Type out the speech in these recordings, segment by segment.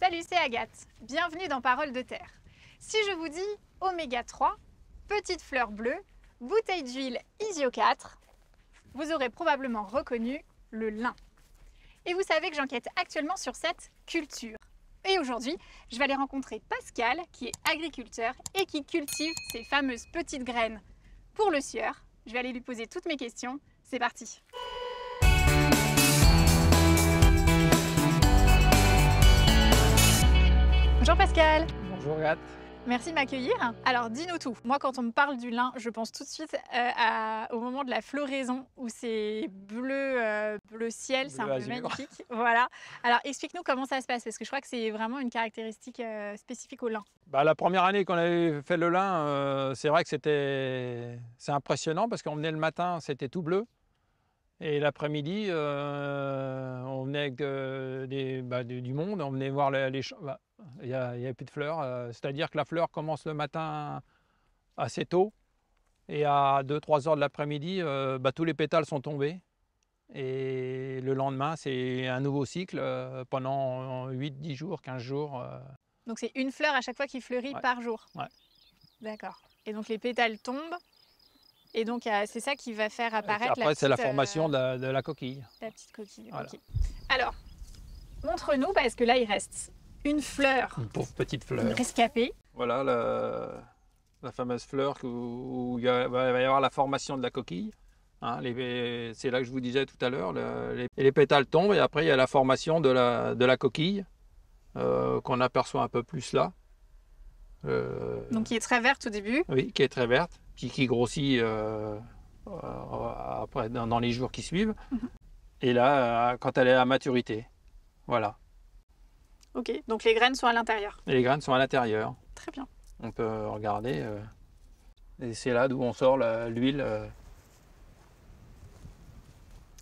Salut, c'est Agathe. Bienvenue dans Paroles de Terre. Si je vous dis oméga 3, petite fleur bleue, bouteille d'huile Isio 4, vous aurez probablement reconnu le lin. Et vous savez que j'enquête actuellement sur cette culture. Et aujourd'hui, je vais aller rencontrer Pascal, qui est agriculteur et qui cultive ces fameuses petites graines pour le sueur. Je vais aller lui poser toutes mes questions. C'est parti! Bonjour Pascal. Bonjour Agathe. Merci de m'accueillir. Alors dis-nous tout. Moi quand on me parle du lin, je pense tout de suite au moment de la floraison où c'est bleu, bleu ciel, c'est un peu magnifique. Voilà. Alors explique-nous comment ça se passe parce que je crois que c'est vraiment une caractéristique spécifique au lin. La première année qu'on avait fait le lin, c'est vrai que c'est impressionnant parce qu'on venait le matin, c'était tout bleu. Et l'après-midi, on venait avec du monde, on venait voir les champs. Il n'y avait plus de fleurs, c'est-à-dire que la fleur commence le matin assez tôt et à 2-3 heures de l'après-midi, tous les pétales sont tombés. Et le lendemain, c'est un nouveau cycle pendant 8-10 jours, 15 jours. Donc c'est une fleur à chaque fois qui fleurit par jour. Ouais. D'accord. Et donc les pétales tombent. Et donc, c'est ça qui va faire apparaître après, c'est la formation de la coquille. La petite coquille, voilà. Okay. Alors, montre-nous, parce que là, il reste une fleur. Une pauvre petite fleur. Rescapée. Voilà la fameuse fleur où il va y avoir la formation de la coquille. Hein, c'est là que je vous disais tout à l'heure. Les pétales tombent et après, il y a la formation de la coquille qu'on aperçoit un peu plus là. Donc, qui est très verte au début. Oui, qui est très verte. Qui grossit après, dans les jours qui suivent. Et là, quand elle est à maturité. Voilà. Ok, donc les graines sont à l'intérieur. Et les graines sont à l'intérieur. Très bien. On peut regarder. Et c'est là d'où on sort l'huile.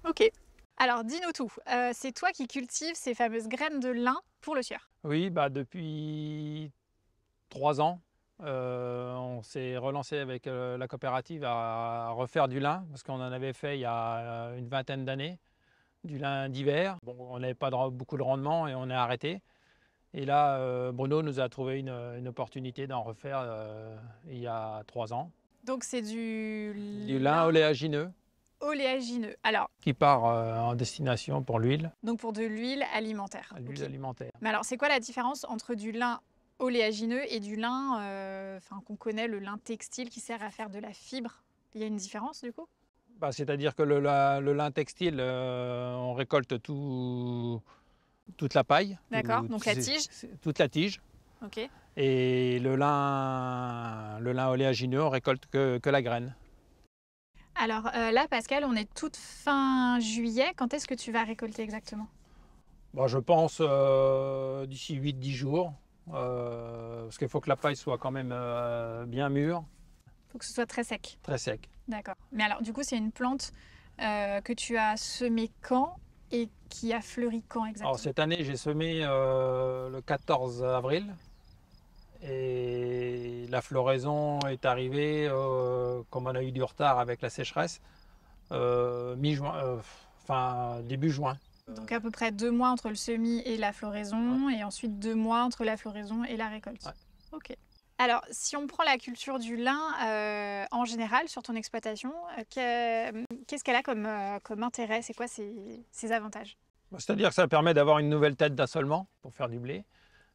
Ok. Alors, dis-nous tout. C'est toi qui cultives ces fameuses graines de lin pour le sueur. Oui, depuis 3 ans. On s'est relancé avec la coopérative à refaire du lin parce qu'on en avait fait il y a une vingtaine d'années, du lin d'hiver. Bon, on n'avait pas beaucoup de rendement et on est arrêté. Et là, Bruno nous a trouvé une opportunité d'en refaire il y a 3 ans. Donc c'est du lin oléagineux. Oléagineux. Alors, qui part en destination pour l'huile. Donc pour de l'huile alimentaire. L'huile alimentaire. Mais alors, c'est quoi la différence entre du lin oléagineux et du lin qu'on connaît, le lin textile qui sert à faire de la fibre? Il y a une différence du coup? C'est-à-dire que le lin textile, on récolte toute la paille. D'accord, donc la tige. Toute la tige. Ok. Et le lin oléagineux, on récolte que la graine. Alors là, Pascal, on est toute fin juillet. Quand est-ce que tu vas récolter exactement? Je pense d'ici 8-10 jours. Parce qu'il faut que la paille soit quand même bien mûre. Il faut que ce soit très sec. Très sec. D'accord. Mais alors, du coup, c'est une plante que tu as semée quand et qui a fleuri quand exactement? Alors, cette année, j'ai semé le 14 avril. Et la floraison est arrivée, comme on a eu du retard avec la sécheresse, mi-juin, début juin. Donc à peu près 2 mois entre le semis et la floraison, et ensuite 2 mois entre la floraison et la récolte. Ouais. Ok. Alors, si on prend la culture du lin en général sur ton exploitation, qu'est-ce qu'elle a comme intérêt? C'est quoi ses avantages? C'est-à-dire que ça permet d'avoir une nouvelle tête d'assolement pour faire du blé.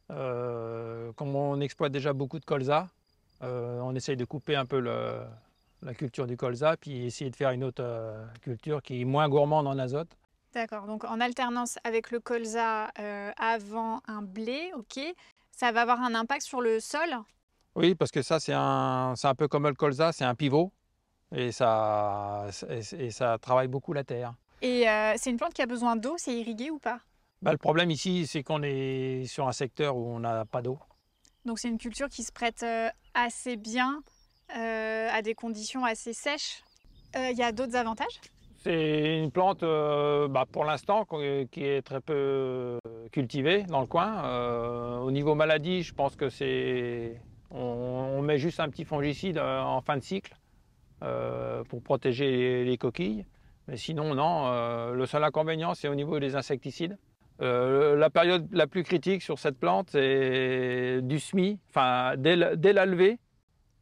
Comme on exploite déjà beaucoup de colza, on essaye de couper un peu la culture du colza, puis essayer de faire une autre culture qui est moins gourmande en azote. D'accord, donc en alternance avec le colza avant un blé, ok. Ça va avoir un impact sur le sol? Oui, parce que ça, c'est un peu comme le colza, c'est un pivot, et ça travaille beaucoup la terre. Et c'est une plante qui a besoin d'eau, c'est irrigué ou pas? Le problème ici, c'est qu'on est sur un secteur où on n'a pas d'eau. Donc c'est une culture qui se prête assez bien à des conditions assez sèches. Il y a d'autres avantages? C'est une plante, pour l'instant, qui est très peu cultivée dans le coin. Au niveau maladie, je pense que on met juste un petit fongicide en fin de cycle pour protéger les coquilles. Mais sinon, non. Le seul inconvénient, c'est au niveau des insecticides. La période la plus critique sur cette plante, c'est du semis, enfin dès la levée.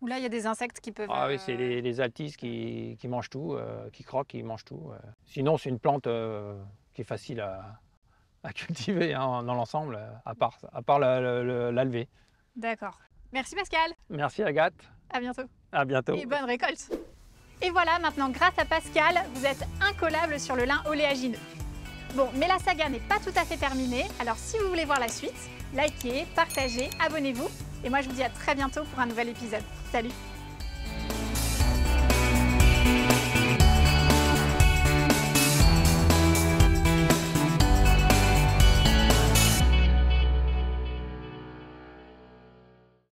Où là, il y a des insectes qui peuvent... Ah oui, c'est les altises qui mangent tout, qui croquent, qui mangent tout. Sinon, c'est une plante qui est facile à cultiver hein, dans l'ensemble, à part la levée. D'accord. Merci Pascal. Merci Agathe. À bientôt. À bientôt. Et bonne récolte. Et voilà, maintenant, grâce à Pascal, vous êtes incollable sur le lin oléagineux. Bon, mais la saga n'est pas tout à fait terminée, alors si vous voulez voir la suite, likez, partagez, abonnez-vous. Et moi, je vous dis à très bientôt pour un nouvel épisode. Salut!